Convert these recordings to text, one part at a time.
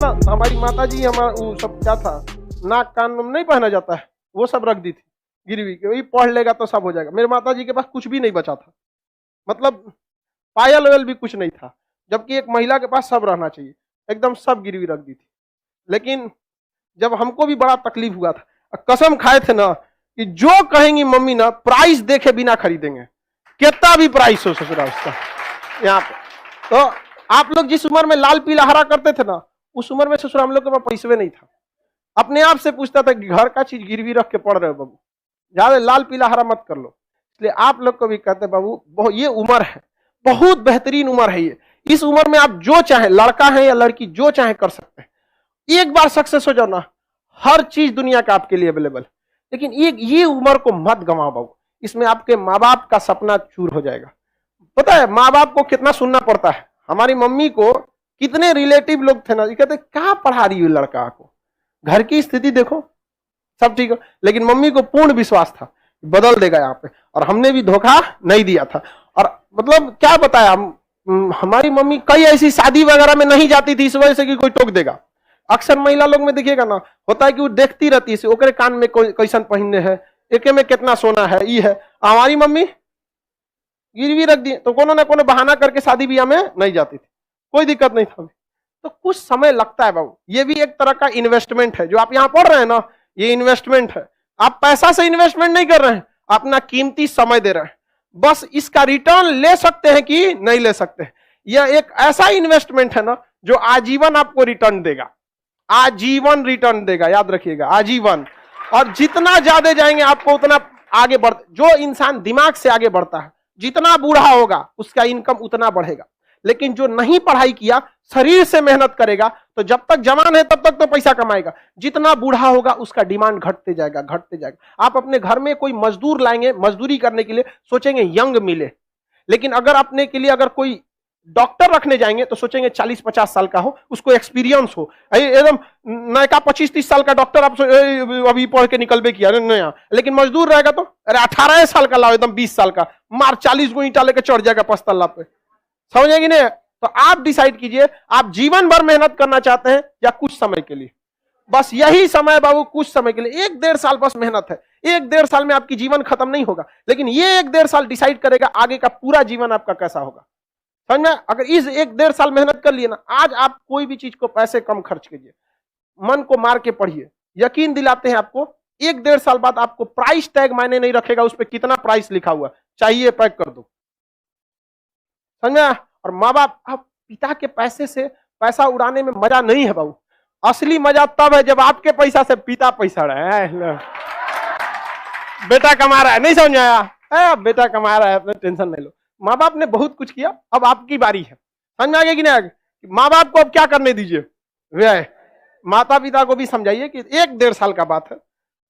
ना हमारी माता जी हमारा वो सब क्या था, नाक कान में नहीं पहना जाता है, वो सब रख दी थी गिरवी के, वही पढ़ लेगा तो सब हो जाएगा। मेरे माता जी के पास कुछ भी नहीं बचा था, मतलब पायल वायल भी कुछ नहीं था, जबकि एक महिला के पास सब रहना चाहिए, एकदम सब गिरवी रख दी थी। लेकिन जब हमको भी बड़ा तकलीफ हुआ था, कसम खाए थे ना कि जो कहेंगी मम्मी ना प्राइस देखे बिना खरीदेंगे, कितना भी प्राइस हो ससुरा उसका। यहाँ पे तो आप लोग जिस उम्र में लाल पीला हरा करते थे ना, उस उम्र में ससुर हम लोग के पास पैसे नहीं था। अपने आप से पूछता था कि घर का चीज गिरवी रख के पढ़ रहे हो बाबू, ज्यादा लाल पीला हरा मत कर लो। इसलिए आप लोग को भी कहते बाबू ये उम्र है, बहुत बेहतरीन उम्र है ये। इस उम्र में आप जो चाहे, लड़का है या लड़की, जो चाहे कर सकते हैं। एक बार सक्सेस हो जाओ ना, हर चीज दुनिया का आपके लिए अवेलेबल। लेकिन ये उम्र को मत गंवाओ बाबू, इसमें आपके माँ बाप का सपना चूर हो जाएगा। पता है माँ बाप को कितना सुनना पड़ता है। हमारी मम्मी को कितने रिलेटिव लोग थे ना, ये कहते क्या पढ़ा रही है लड़का को, घर की स्थिति देखो सब ठीक है। लेकिन मम्मी को पूर्ण विश्वास था बदल देगा यहाँ पे, और हमने भी धोखा नहीं दिया था। और मतलब क्या बताया, हमारी मम्मी कई ऐसी शादी वगैरह में नहीं जाती थी इस वजह से कि कोई टोक देगा। अक्सर महिला लोग में देखिएगा ना, होता है कि वो देखती रहती है ओकरे कान में कैसन पहनने है, एके में कितना सोना है, ये है। हमारी मम्मी गिरवी रख दी तो कोनो ना कोनो बहाना करके शादी ब्याह में नहीं जाती थी, कोई दिक्कत नहीं था। तो कुछ समय लगता है बाबू, ये भी एक तरह का इन्वेस्टमेंट है। जो आप यहाँ पढ़ रहे हैं ना, ये इन्वेस्टमेंट है। आप पैसा से इन्वेस्टमेंट नहीं कर रहे हैं, अपना कीमती समय दे रहे हैं। बस इसका रिटर्न ले सकते हैं कि नहीं ले सकते। यह एक ऐसा इन्वेस्टमेंट है ना जो आजीवन आपको रिटर्न देगा, आजीवन रिटर्न देगा, याद रखिएगा, आजीवन। और जितना ज्यादा जाएंगे आपको उतना आगे बढ़, जो इंसान दिमाग से आगे बढ़ता है, जितना बूढ़ा होगा उसका इनकम उतना बढ़ेगा। लेकिन जो नहीं पढ़ाई किया, शरीर से मेहनत करेगा, तो जब तक जवान है तब तक तो पैसा कमाएगा। जितना बूढ़ा होगा उसका डिमांड घटते जाएगा, घटते जाएगा। आप अपने घर में कोई मजदूर लाएंगे, मजदूरी करने के लिए सोचेंगे यंग मिले। लेकिन अगर अपने के लिए अगर कोई डॉक्टर रखने जाएंगे तो सोचेंगे 40-50 साल का हो, उसको एक्सपीरियंस हो। एकदम नया 25-30 साल का डॉक्टर आप अभी पढ़ के निकलबे किया नया। लेकिन मजदूर रहेगा तो अरे 18 साल का लाओ, एकदम 20 साल का, मार 40 गो ईंटा लेके चढ़ जाएगा 5 तल्ला पे। समझेगी नहीं? तो आप डिसाइड कीजिए, आप जीवन भर मेहनत करना चाहते हैं या कुछ समय के लिए। बस यही समय बाबू, कुछ समय के लिए, 1-1.5 साल बस मेहनत है। 1-1.5 साल में आपकी जीवन खत्म नहीं होगा, लेकिन ये 1-1.5 साल डिसाइड करेगा आगे का पूरा जीवन आपका कैसा होगा। समझ में? अगर इस 1-1.5 साल मेहनत कर लिए ना, आज आप कोई भी चीज को पैसे कम खर्च कीजिए, मन को मार के पढ़िए, यकीन दिलाते हैं आपको 1-1.5 साल बाद आपको प्राइस टैग मायने नहीं रखेगा, उस पर कितना प्राइस लिखा हुआ चाहिए पैक कर दो। समझ में? और माँ बाप, पिता के पैसे से पैसा उड़ाने में मजा नहीं है बाबू। असली मजा तब है जब आपके पैसा से पिता पैसा रहा है, बेटा कमा रहा है। नहीं समझ आया? बेटा कमा रहा है, अपने टेंशन नहीं लो। माँ बाप ने बहुत कुछ किया, अब आपकी बारी है। समझ में आ गया कि नहीं? माँ बाप को अब क्या करने दीजिए, वे माता पिता को भी समझाइए कि 1-1.5 साल का बात है,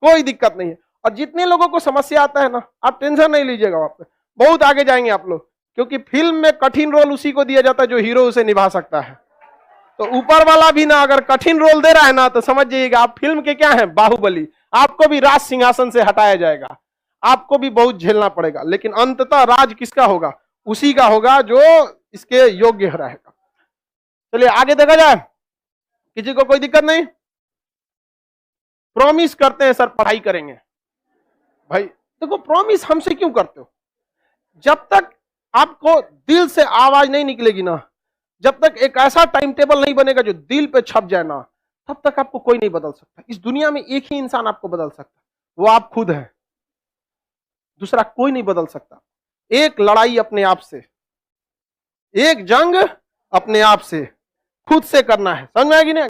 कोई दिक्कत नहीं है। और जितने लोगों को समस्या आता है ना, आप टेंशन नहीं लीजिएगा, वहां पे बहुत आगे जाएंगे आप लोग। क्योंकि फिल्म में कठिन रोल उसी को दिया जाता है जो हीरो उसे निभा सकता है। तो ऊपर वाला भी ना अगर कठिन रोल दे रहा है ना, तो समझ जाइएगा आप फिल्म के क्या है, बाहुबली। आपको भी राज सिंहासन से हटाया जाएगा, आपको भी बहुत झेलना पड़ेगा, लेकिन अंततः राज किसका होगा? उसी का होगा जो इसके योग्य रहेगा। चलिए आगे देखा जाए। किसी को कोई दिक्कत नहीं? प्रॉमिस करते हैं सर पढ़ाई करेंगे, भाई देखो प्रॉमिस हमसे क्यों करते हो? जब तक आपको दिल से आवाज नहीं निकलेगी ना, जब तक एक ऐसा टाइम टेबल नहीं बनेगा जो दिल पे छप जाए ना, तब तक आपको कोई नहीं बदल सकता। इस दुनिया में एक ही इंसान आपको बदल सकता है, वो आप खुद हैं, दूसरा कोई नहीं बदल सकता। एक लड़ाई अपने आप से, एक जंग अपने आप से, खुद से करना है। समझ में आएगी ना?